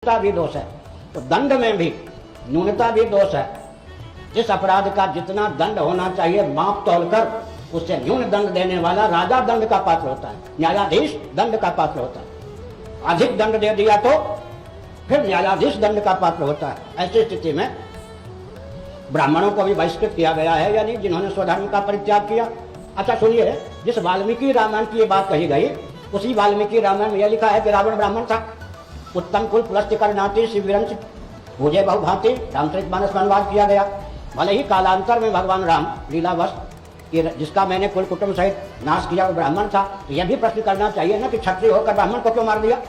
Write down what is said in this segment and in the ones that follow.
न्यूनता भी दोष है, तो दंड में भी न्यूनता भी दोष है। जिस अपराध का जितना दंड होना चाहिए माप तोलकर उससे न्यून दंड देने वाला राजा दंड का पात्र होता है, न्यायाधीश दंड का पात्र होता है। अधिक दंड दे दिया तो फिर न्यायाधीश दंड का पात्र होता है। ऐसी स्थिति में ब्राह्मणों को भी बहिष्कृत किया गया है या नहीं, जिन्होंने स्वधर्म का परित्याग किया। अच्छा सुनिए, जिस वाल्मीकि रामायण की ये बात कही गई, उसी वाल्मीकि रामायण में यह लिखा है कि रावण ब्राह्मण था, उत्तम कुल पुलस्त्य करनाती शिवविरंच भुजे बहुभांति, रामचरितमानस में अनुवाद किया गया। भले ही कालांतर में भगवान राम लीलावश जिसका मैंने कुल कुटुंब सहित नाश किया वो ब्राह्मण था, तो यह भी प्रश्न करना चाहिए ना कि क्षत्रिय होकर ब्राह्मण को क्यों मार दिया।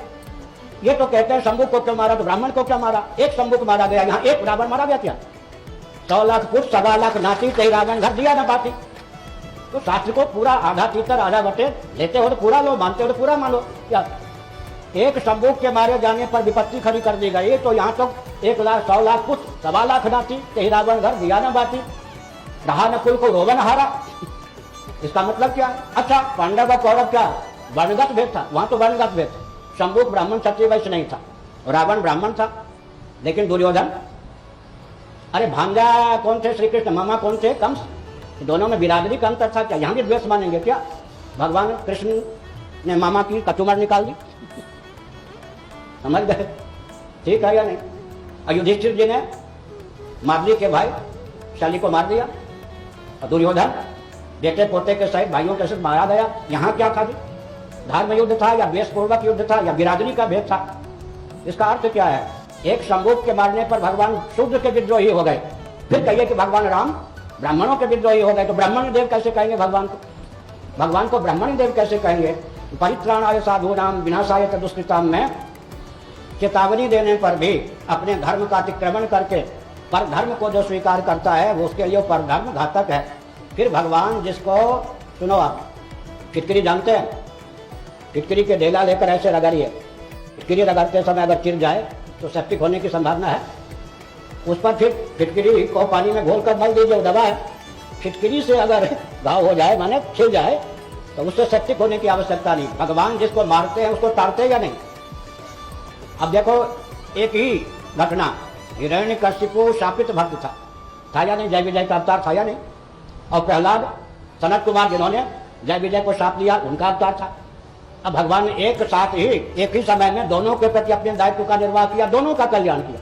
ये तो कहते हैं शंभु को क्यों मारा, तो ब्राह्मण को क्या मारा। एक शंभु को मारा गया, यहाँ एक रावण मारा गया क्या। 100 लाख पुरुष 1.25 लाख नाती, कई रावण घर दिया ना बाती। तो शास्त्र को पूरा आधा तीतर आधा बटे लेते हो तो पूरा लो, मानते हो तो पूरा मानो। क्या एक शंभु के मारे जाने पर विपत्ति खड़ी कर दी गई, तो यहाँ तो 1 लाख 100 लाख पुरुष 1.25 लाख नाती, कई रावण घर दिया ना बाती, रहा न कुल को रोवन हारा। इसका मतलब क्या है। अच्छा पांडव और कौरव क्या वर्णगत भेद था, वहां तो वर्णगत भेद था। शंभु ब्राह्मण क्षत्रिय वैश्य नहीं था, रावण ब्राह्मण था। लेकिन दुर्योधन, अरे भांजा कौन थे श्री कृष्ण, मामा कौन थे कंस, दोनों में बिरादरी का अंतर था क्या। यहाँ भी द्वेष मानेंगे क्या। भगवान कृष्ण ने मामा की कचुमर निकाल दी, समझ गए, ठीक है या नहीं। युधिष्ठिर जी ने माद्री के भाई शली को मार दिया, और दुर्योधन बेटे पोते के सहित भाइयों के साथ मारा गया। यहाँ क्या था जी, धर्म युद्ध था या द्वेषपूर्वक युद्ध था या बिरादरी का भेद था। इसका अर्थ क्या है। एक शंभु के मारने पर भगवान शूद्र के विद्रोही हो गए, फिर कहिए कि भगवान राम ब्राह्मणों के विद्रोही हो गए, तो ब्राह्मण देव कैसे कहेंगे भगवान को। भगवान को ब्राह्मण देव कैसे कहेंगे। परित्राणाय साधूनाम विनाशाय च दुष्कृताम में चेतावनी देने पर भी अपने धर्म का अतिक्रमण करके पर धर्म को जो स्वीकार करता है वो उसके लिए पर धर्म घातक है। फिर भगवान जिसको, सुनो आप, फिटकरी जानते हैं, फिटकरी के ढेला लेकर ऐसे रगड़िए, फिटकरी रगड़ते समय अगर चिर जाए तो सेप्टिक होने की संभावना है। उस पर फिर फिटकरी को पानी में घोलकर मल दीजिए, दवा है। फिटकरी से अगर घाव हो जाए माने छिल जाए तो उससे सेप्टिक होने की आवश्यकता नहीं। भगवान जिसको मारते हैं उसको ताड़ते या नहीं। अब देखो एक ही घटना, हिरण्यकशिपु शापित भक्त था या नहीं, जय विजय का अवतार था या नहीं। और प्रहलाद सनत कुमार जिन्होंने जय विजय को शाप दिया उनका अवतार था। अब भगवान ने एक साथ ही एक ही समय में दोनों के प्रति अपने दायित्व का निर्वाह किया, दोनों का कल्याण किया।